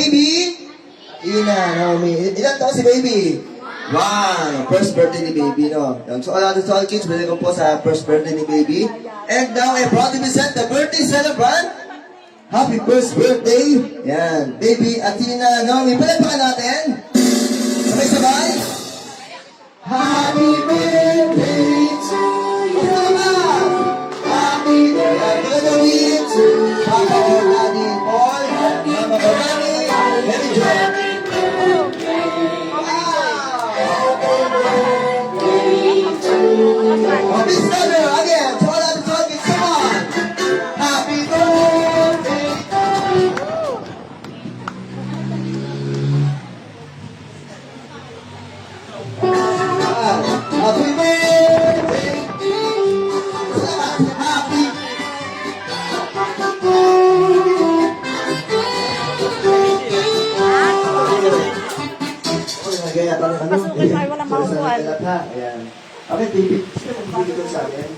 baby? Ina, Naomi. Ilan taon si baby? Wow, first birthday ni baby, no? So, all kids, balik ko po sa first birthday ni baby. And now, I proud to present the birthday celebrant. Happy first birthday. Yan, baby Athena, Naomi. Palapakan natin. Sabay-sabay. Happy birthday to you. Happy birthday to Papa Daddy Boy, Mama Bonani, Mary Jo. Oh, this number again. So all of the talking, come on. Happy birthday. Happy birthday. Happy. Walang makukuhan. Ayan. Okay, baby. Sino magbibigay sa akin?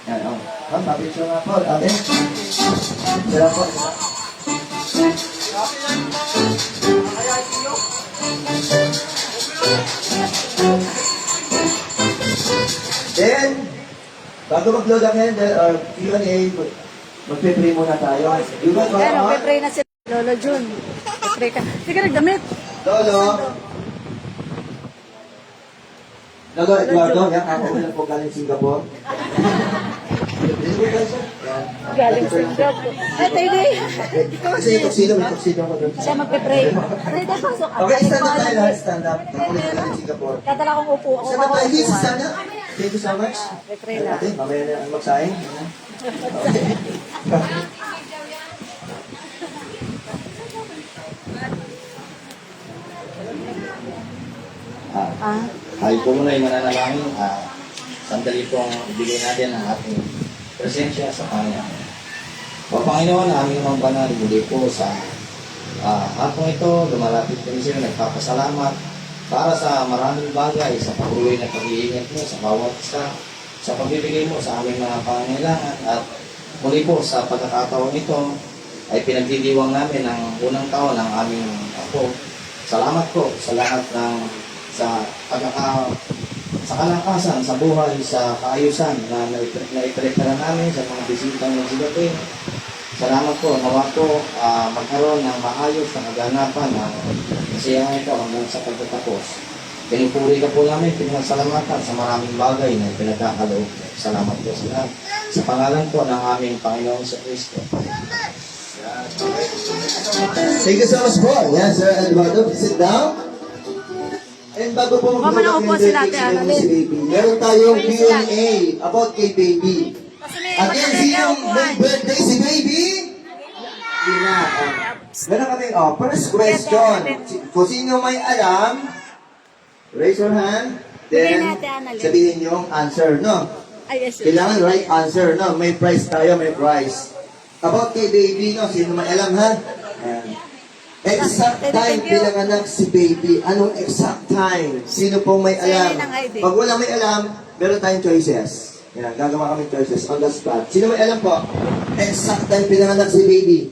Yan, oh. Papicture nga po. Okay. Sila po. Then, bago mag-load ang handle or Q&A, magpe-pray muna tayo. You got one Ayan, more? magpe-pray na si Lolo Jun. Pray ka. Sige, nagdamit. Lolo. Lolo, Eduardo, yan, kakaulan po galing Singapore. Galing Singapore. Eh, Teddy. Kasi yung tuxedo ko doon. Siya magpe-pray. Teddy, pasok ka. Okay, stand up tayo lahat, stand up. Kakaulan galing Singapore. Tatala akong upo. Ako Stand up tayo, please, upuan. stand up. Thank you so much. Pray na. Ate, mamaya na ang magsaing. Okay. Tayo po muna yung mananalangin. Sandali po ang ibigay natin ang ating presensya sa Kanya. O Panginoon, aming mga banal, muli po sa hapong ito, lumalapit kami sa iyo, nagpapasalamat para sa maraming bagay, sa patuloy na pag-iingat mo sa bawat isa, sa pagbibigay mo sa aming mga pangangailangan. At muli po sa pagkakataon ito, ay pinagdidiwang namin ang unang taon ng aming apo. Salamat po sa lahat ng sa kalakasan, sa buhay, sa kaayusan na naiprepara namin sa mga bisitang ng sigating. Salamat po, nawa po magkaroon ng maayos na kaganapan na kasiyahan ito hanggang sa pagtatapos. Pinupuri ka po namin, pinasalamatan sa maraming bagay na pinagkakaloob. Salamat po sa lahat. Sa pangalan po ng aming Panginoon sa Kristo. Thank you so much po. Yan, Sir Eduardo, sit down. And bago po Mama, naupo si Ate Annalyn. si baby, meron tayong Q&A about kay baby. Again, sinong may birthday si baby? Ina. Meron kami, first question. Kung sino may alam, raise your hand. Then, sabihin yung answer, no? Ay, yes. Kailangan right answer, no? May prize tayo, may prize. About kay baby, no? Sino may alam, ha? Ayan. Exact time pinanganak si baby. Anong exact time? Sino pong may alam? Pag wala may alam, meron tayong choices. Yan, gagawa kami choices on the spot. Sino may alam po? Exact time pinanganak si baby.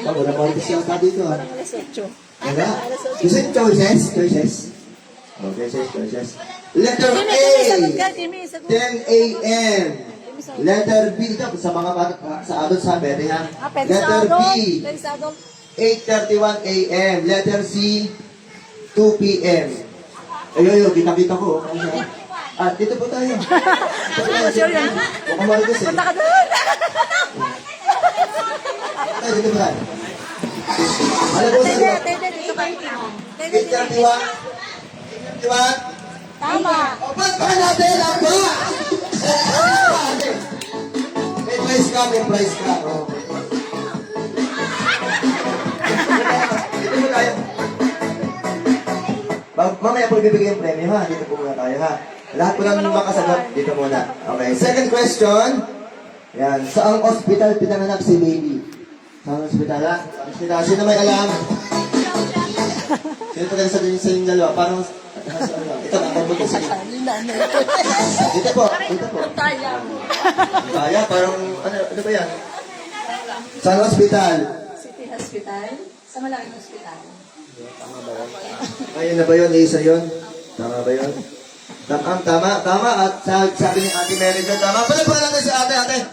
Wala pa rin siya dito. Alas 8. Diba? Gusto yung choices? Choices. Okay, choices. Letter A. 10 a.m. Letter B, ito sa mga bata, sa adult sa pwede ha. Letter B, 8:31 a.m. Letter C, 2 p.m. Ayun, kita-kita ko. Dito po tayo. Mukhang marites eh. Punta ka doon. Ay, dito ba? Ano po sa Tede, dito ka. 8:31? 8:31? Tama. O, ba't ba natin ang ba? May price ka, may price ka. Oh. Dito mo tayo. Mamaya po ibibigay yung premyo ha. Dito po muna tayo ha. Lahat po lang makasagot. Dito muna. Okay. Second question. Yan. Saang hospital pinanganak si baby? Saang hospital ha? Hospital. Sino may alam? Sino pa sa inyong dalawa? Parang ito, nakabot ko sige. Dito po. Dito po. Kaya, parang, ano ba yan? Saan hospital? City Hospital. ospital? Sa malaking ospital? Ayun na ba yun? Isa yun? Tama ba yun? Tama. At sabi ni Ate Mary dyan, tama. Palapakan natin si ate.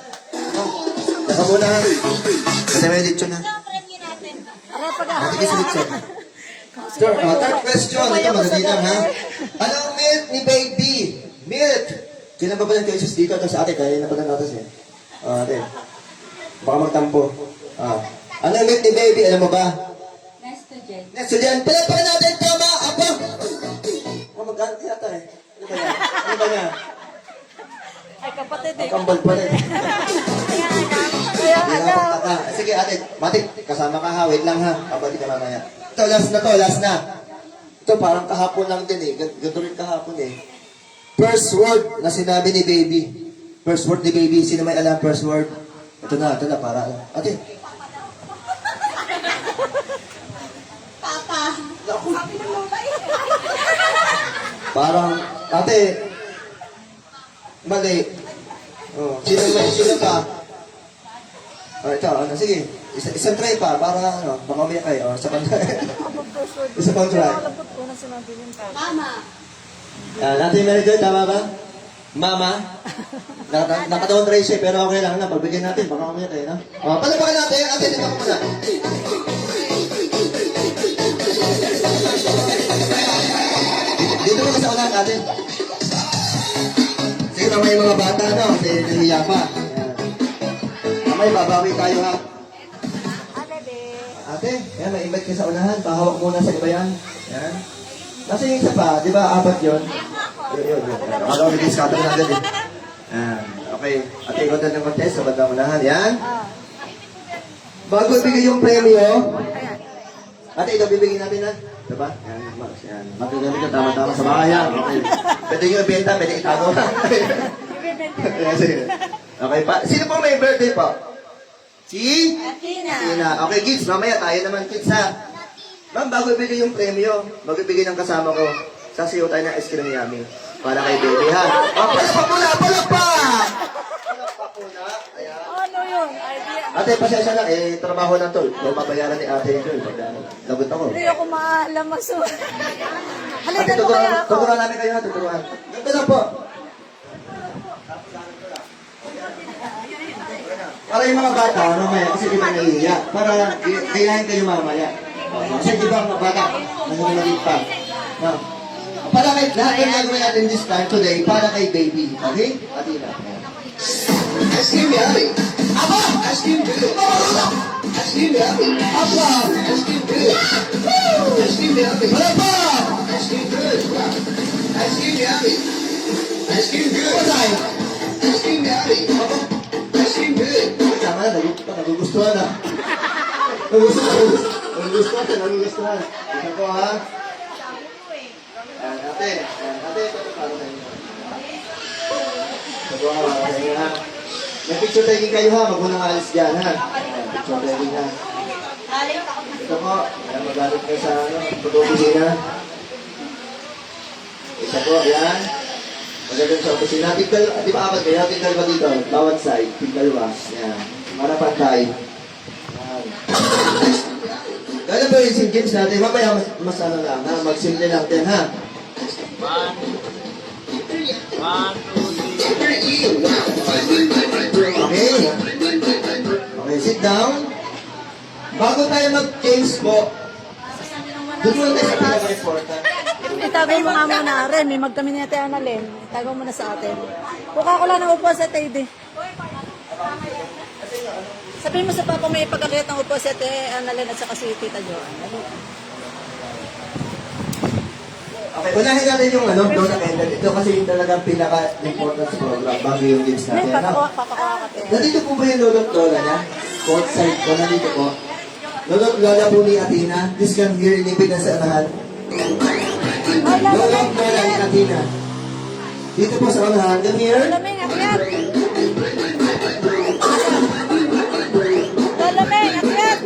Saka muna. Ate Mary, dito na. Aray, Ate kasi dito. Third question. Ito, madali lang, ha? Anong milk ni baby? Milk! Sino ba pala kayo dito? Ito sa ate, kaya na pala natin eh. Ate. Baka magtampo. Anong milk ni baby? Alam mo ba? Nestogen. Next dyan, palapakan natin, tama! Apa! Magkano yata eh. Ano ba yan? Ano ba yan? Ay, kapatid eh. Kambal pa rin. Kaya Hindi ano? nakapagtaka. Sige ate, Matik, kasama ka ha. Wait lang ha. Kabalik ka mamaya. Ito, last na. Ito, parang kahapon lang din eh. Ganito rin kahapon eh. First word na sinabi ni baby. First word ni baby. Sino may alam first word? Ito na, para. Ate. Papa. Naku. Sabi ng lola eh. Parang, ate. Mali. Sino ka? Ito, sige. Isang try pa, para ano, baka umiyak kayo. Isa pang try. Isa pang try. Alam ko na sinabi yung tao. Mama. Natin manager, tama ba? Mama? Nakataon try siya, pero okay lang na. Pagbigyan natin, baka umiyak kayo, no? Palabakan natin. Ate, dito ko muna. Dito ko sa unahan natin. Sige, mamaya yung mga bata, no? Kasi nahiya pa. Mamaya, babawi tayo, ha? Ate, yan, may invite ka sa unahan. Pahawak muna sa iba yan. Yan. Kasi yung isa pa, di ba, apat yun? Yun. Akala ko nag-discounter na agad eh. Yan. Okay. Ate, ikaw na ng contest sa bandang unahan. Yan. Bago ibigay yung premyo, ate, ito bibigyan natin ha. Diba? Yan, Max. Yan. Matugamit ka tama-tama sa bahay. Yan. Okay. Pwede nyo ibenta, pwede itago. Yan, sige. Okay pa. Sino po may birthday po? Si? Athena. Okay, kids. Mamaya tayo naman, kids ha. Ma'am, bago ibigay yung premyo, bago ibigay ng kasama ko, sasiyo tayo ng ice cream yummy. Para kay baby ha. Palakpak muna! Palakpak muna. Ayan. Ano yun? Idea. Ate, pasensya lang. Trabaho na to. Huwag papayaran ni ate ito. Lagot ako. Hindi ako maalam maso. Ate, Halikan mo kaya ako. tuturuan namin kayo ha. Tuturuan. Ganito lang po. Para yung mga bata, mamaya, kasi di ba nahihiya. Para gayahin kayo mamaya. Kasi di ba mga bata, nangungulit pa. No. Para kay, lahat ng gagawin natin this time, today, para kay baby. Okay? Atina. Ice cream yummy. Aba! Ice cream good. Ice cream yummy. Aba! Ice cream good. Ice cream yummy. Wala pa! Ice cream good. Ice cream yummy. Ice cream good. Patay! Ice cream yummy. Ice cream good. Tama na, nagugustuhan na. Nagugustuhan. Ito po ha. Ate, ito para sa inyo. Ito po ha, para sa inyo ha. May picture taking kayo ha, wag mo nang alis dyan ha. Picture taking ha. Ito po, ayan, magalit kayo sa opisina. Ito po, ayan. Magalit sa opisina. Tigdal, di ba apat kayo? Tigdal ba dito? Bawat side, tigdal ba? Ayan. Para pantay. Ayan. Gano'n ba yung SIM games natin? Mamaya mas ano lang ha, magsimple lang din ha. Okay. Okay, sit down. Bago tayo mag-games po, doon muna tayo sa pinaka-important. Itago mo nga muna rin. May magkami ni Ate Annalyn. Itago mo na sa atin. Buka ko lang ng upo sa Tede. Sabihin mo sa papa may ipagkakit ng upo sa Ate Annalyn at saka si Tita Joan. Okay, unahin natin yung donut ended. Ito kasi yung talagang pinaka-important sa program bago yung games May natin. papakuha ka te. Nandito po ba yung lolo't lola niya? Court side po, nandito po. Lolo't lola po ni Athena. Please come here, inibig na sa unahan. Lolo't lola ni Athena. Dito po sa unahan. Come here. Lalaming, akyat! Lalaming, akyat!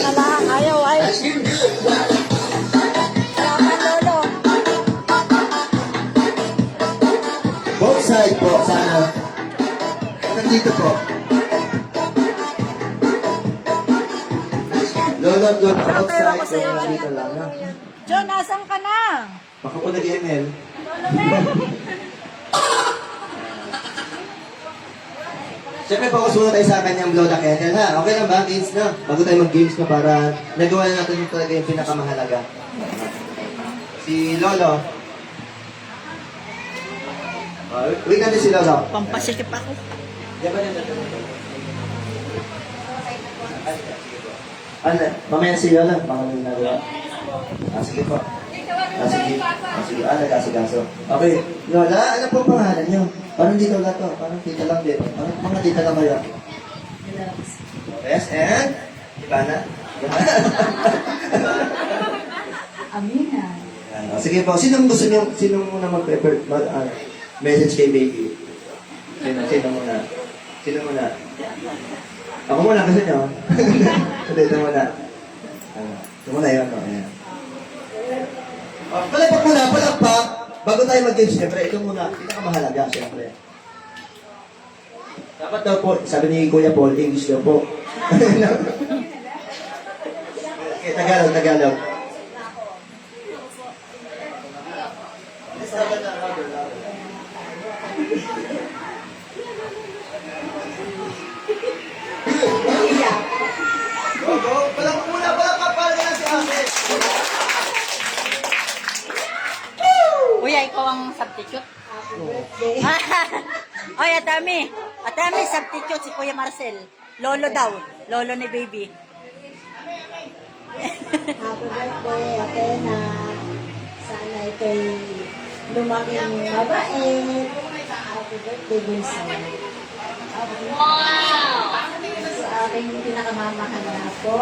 Nalahan, ayaw ay. Kailangan lolo. Both side po, sana. Nandito po. Lola, Lola, Ang pera ko outside. sa'yo. Lola, dito lang. Ha? John, nasan ka na? Baka po nag-ML. Siyempre, focus muna tayo sa kanyang blow the candle, ha? Okay lang ba? Games na. Bago tayo mag-games na para nagawa na natin talaga yung pinakamahalaga. Si Lolo. Wait natin si Lolo. Pampasikip ako. Ano? Mamaya si Lolo. Baka may nagawa. Sige po. Sige. Sige. Nagkasagaso. Okay. Lola, ano po ang pangalan niyo? Parang di Lola to. Parang tita lang din. Parang mga tita lang kayo. Yes, and? Ivana? Amina. Sige po. Sinong gusto niyo? Sinong muna mag-prefer? Message kay baby. Sino muna? Sino muna? Ako muna kasi niyo. Ito muna. Ito muna yun. Ayan. Palagpak muna, palagpak. Bago tayo mag-games, siyempre, ito muna. Pinakamahalaga, siyempre. Dapat daw po, sabi ni Kuya Paul, English daw po. Okay, Tagalog. Go! Palagpak muna, palagpak para na si Ate. Uy, ikaw ang substitute? Oy, Atami, substitute si Kuya Marcel. Lolo daw. Lolo ni baby. Happy birthday, Atena. Sana ito'y lumaking mabait. Happy birthday, Bunso. Sa aking pinakamamahal na ako.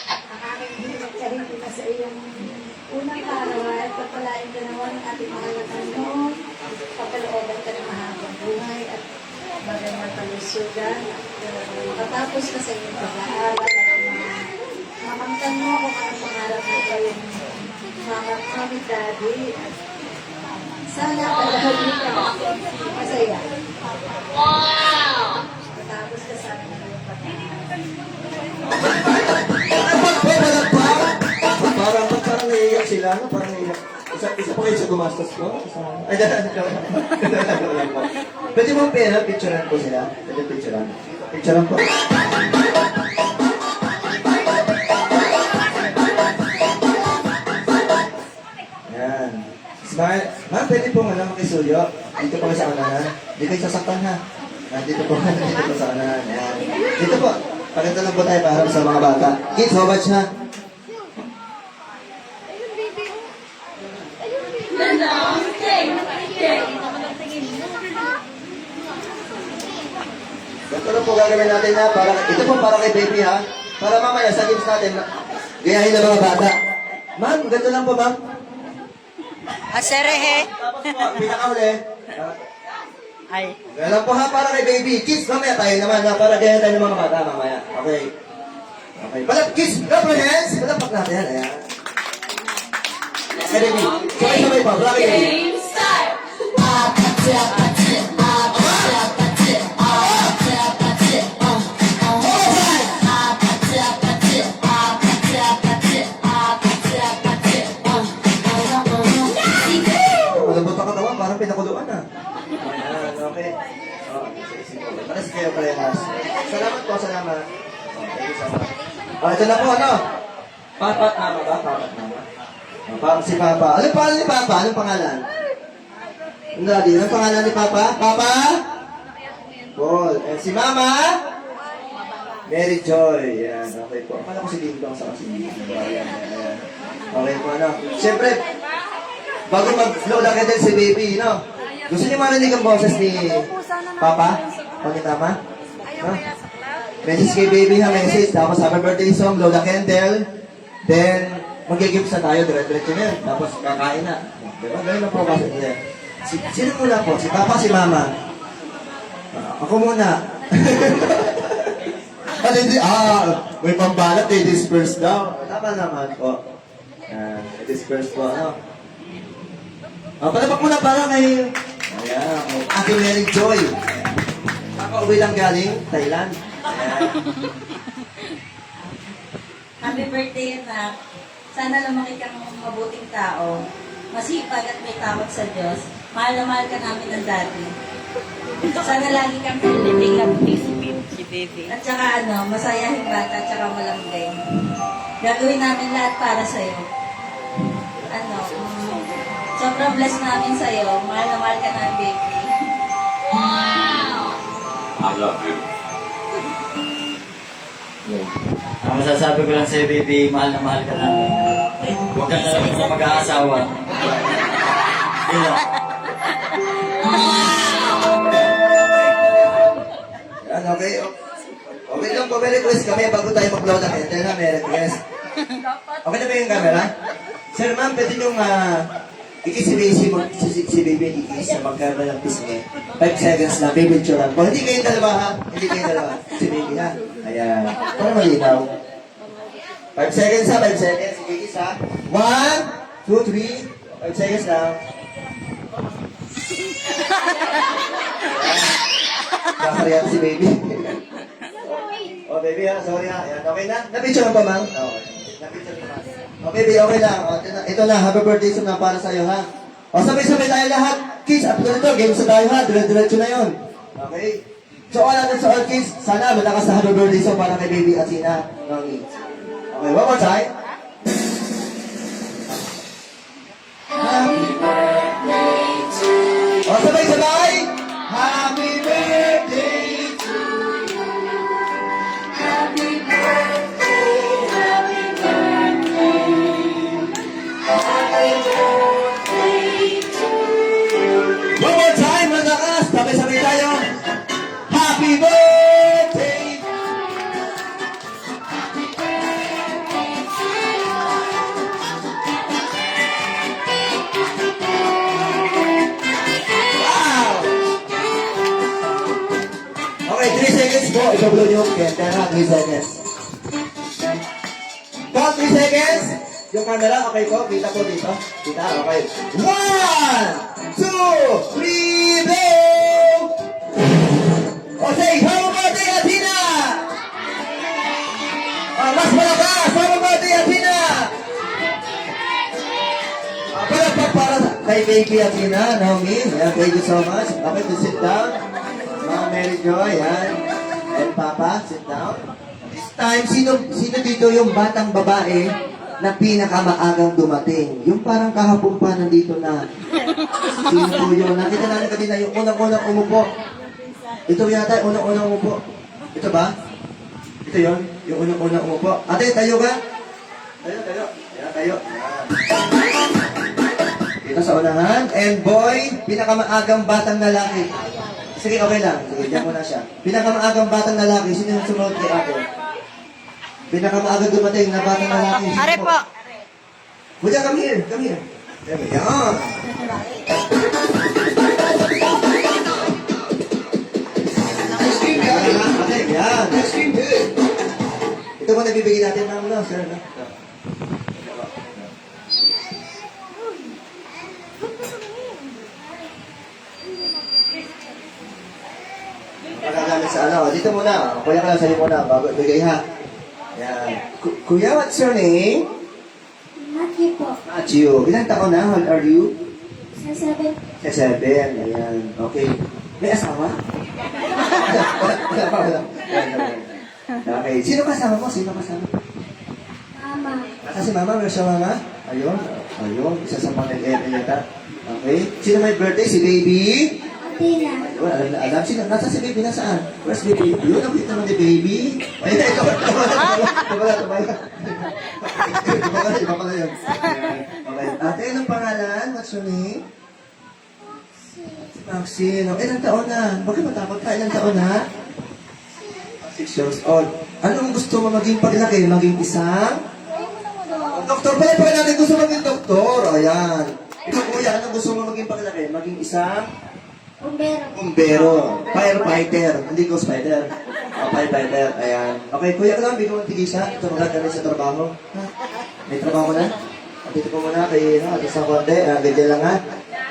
Ang aking binigay rin na sa iyong unang kaarawan. Pagpalain ka naman ng ating mahal na Panginoon. Papalooban ka ng mahabang buhay at magandang kalusugan. At makatapos ka sa iyong pag-aaral at makamtan mo kung anong pangarap mo kayong mami daddy. At sana palagi ka masaya. Matapos ka sana ng iyong pag-aaral. Parang naiiyak sila, no? Parang naiiyak. Isa po kayo sa gumastos ko? Ay, lang po. Pwede mo pera, picturean ko sila. Pwede picturean. Picturean po. Yan. Smile. Ma'am, pwede po makisuyo. Dito po kayo sa kanan. Dito kayo sasaktan ha. Dito po sa kanan. Yan. Dito po. Pakita lang po tayo para sa mga bata. Kids, how much ha? Ganito lang po gagawin natin na para, ito po para kay baby ha. Para mamaya sa games natin, gayahin ng mga bata. Ma'am, ganito lang po ma'am. Aserehe. Tapos po, pinakauli. Ay. Ganyan lang po ha, para kay baby. Kids, mamaya tayo naman ha, para gayahin tayo ng mga bata mamaya. Okay. Okay. Balap, kids, clap your hands. Balapak natin yan. Ayan. Kay baby. Sabay-sabay pa. Bala kay baby. Malambot ang katawan, parang pinakuluan ah. Ayan, okay. Pares kayo, parehas. Salamat po, salamat. Thank you so much. Ito na po, ano? Papat mama ba? Papat mama. Si Papa. Anong pangalan ni Papa? Anong pangalan? Daddy, anong pangalan ni Papa? Papa? Paul. And si Mama? Mary Joy. Yan, okay po. Akala ko si Ding Dong sa kasi. Ayan. Okay po, ano? Siyempre, bago mag-flow na kayo si baby, no? Gusto niyo marinig ang boses ni Papa? Pangitama? No? Message kay baby ha, message. Tapos happy birthday song, blow the candle. Then, mag-gift sa tayo, dire-diretso na yun. Tapos kakain na. Diba? Ganun ang process niya. Sino muna po? Si Papa, si Mama? Ako muna. May pambalat eh, disperse daw. Tama naman po. Disperse po, ano? Palapak muna para kay... Ayan, Ate Mary Joy. Kakauwi lang galing Thailand. Ayan. Happy birthday, anak. Sana lumaki kang mabuting tao. Masipag at may takot sa Diyos. Mahal na mahal ka namin ng daddy. Sana lagi kang living at si baby. At saka masayahing bata at saka malambing. Gagawin namin lahat para sa'yo. Sobrang blessed namin sa'yo. Mahal na mahal ka namin, baby. I love you. Ang masasabi ko lang sa'yo, baby, mahal na mahal ka namin. Huwag ka na lang na mag-aasawa. Yun lang. Yan, okay. Okay lang po, may request kami bago tayo mag-load ng enter na may request. Okay na ba yung camera? Sir, ma'am, pwede nyung si baby ikis sa magkama ng pisngi. 5 seconds na, baby churan po. Hindi kayong dalawa ha? Hindi kayong dalawa. Si baby ha? Ayan. Para malinaw. 5 seconds ha, 5 seconds. Sige, ikis ha. 1, 2, 3. 5 seconds lang. Kakariyan si baby. Oh, baby ha, sorry ha. Ayan, okay na? Napicture pa, ma'am? Okay. Napicture pa, ma'am. Oh, baby, okay lang. Oh, ito na, happy birthday song na para sa'yo, ha? O, sabay-sabay tayo lahat. Kids, after nito, games na tayo, ha? Dire-diretso na yun. Okay? So, all natin sa all kids, sana malakas na happy birthday song para kay baby Asina. Okay, one more time. Happy birthday to you. O, sabay-sabay. Happy birthday to you. Happy birthday, happy birthday. Happy birthday to you. One more time, malakas. Sabay-sabay tayo. Happy birthday. Wow! Okay, 3 seconds po. Ipablow nyo. Kaya na, 3 seconds. Count 3 seconds. Yung camera, okay po. Kita po dito. Kita, okay. 1, 2, 3, blow! Okay, happy birthday, Athena! Mas malakas! Happy birthday, Athena! Palagpak para kay baby Athena, Naomi. Ayan, thank you so much. Okay, to sit down. Mama Mary Joy, ayan. And Papa, sit down. This time, sino dito yung batang babae na pinakamaagang dumating? Yung parang kahapon pa nandito na. Sino po yun? Nakita natin kanina yung unang-unang umupo. Ito yata, unang-unang umupo. Ito ba? Ito yun? Yung unang-unang umupo. Ate, tayo ka? Tayo. Ayan, tayo. Ayan. Dito sa unahan. And boy, pinakamaagang batang lalaki. Sige, okay lang. Sige, diyan muna siya. Pinakamaagang batang lalaki. Sino yung sumunod kay ate? Pinakamaagang dumating na batang lalaki. Sino Are po. Kuya, come here. Come here. Yan. Ice cream, Abby. Ate, yan. Ice cream, good. Ito mo nabibigyan natin ng sir. No? Magagamit sa dito muna. Kuya ka lang sa'yo muna, bago ibigay ha. Yan. Kuya, what's your name? Matthew po. Matthew. Ilang taon na? How old are you? Sa 7. Sa 7. Ayan. Okay. May asawa? Wala. Okay. Sino kasama mo? Mama. Nasa si mama? Meron siya mama? Ayun. Isa sa mga nag-eme yata. Okay. Sino may birthday? Si baby? Athena. Ayun, alam. Sino? Nasa si baby? Nasaan? Where's baby? Yun, ang kita naman ni baby. Ayun, ito pala yun. Okay. Ate, anong pangalan? What's your name? Maxine. Ilang taon na? Bakit matakot ka? Ilang taon na? 6 years old. Anong gusto mo maging paglaki? Maging isang? Doktor. Pala pa natin gusto maging doktor. Ayan. Ikaw kuya, anong gusto mo maging paglaki? Maging isang? Bumbero. Firefighter. Hindi ko spider. Firefighter. Ayan. Okay, kuya ka lang. Bigyan mo ng tigisa. Ito magagaling sa trabaho. Ha? May trabaho na? Dito po muna kay Ate sa konti. Ganyan lang ha.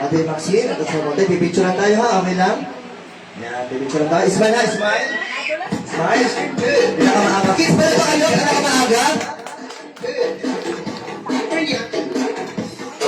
Ate Maxine, Ate sa konti. Pipicturean tayo ha. Okay lang? Ayan, pipicturean tayo. Smile ha, smile. Smile. Pinakamaaga. Kids, pala ba kayo? Pinakamaaga?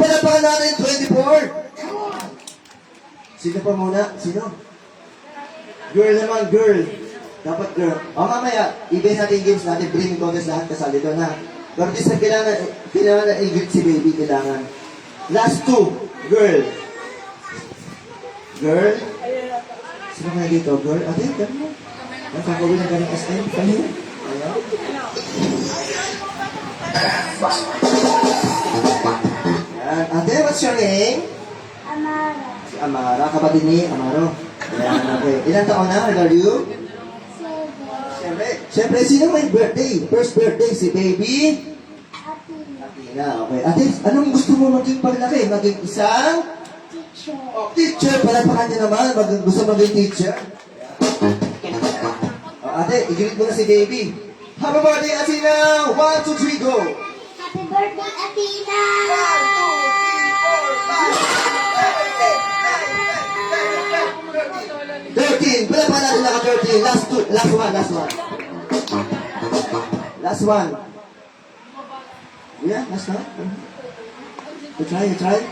Palapakan natin, 24. Sino pa muna? Sino? Girl naman, girl. Dapat girl. O mamaya, ibigay natin yung games natin, bring contest lahat kasali doon ha. Pero di sa kailangan na i-greet si baby, kailangan. Last two, girl. Girl? Sino kaya dito? Girl? Ate, gano'n mo. Ang kakawin ng galing SM, kami. Ayan. Ayan. Ate, what's your name? Amara. Si Amara, kapatid ni Amaro. Ayan, okay. Ilang taon na? How are you? Siyempre, sino may birthday? First birthday, si baby? Athena, okay. Ate, anong gusto mo maging paglaki? Maging isang? Teacher. Oh, teacher, palapakan niya naman. Gusto maging teacher? Oh, ate, i-greet mo na si baby. Happy birthday, Athena! 1, 2, 3, go! Happy birthday, Athena! 13! Palapakan natin naka-13. Last two. Last one. Last one. Yeah, last one. You try. Try.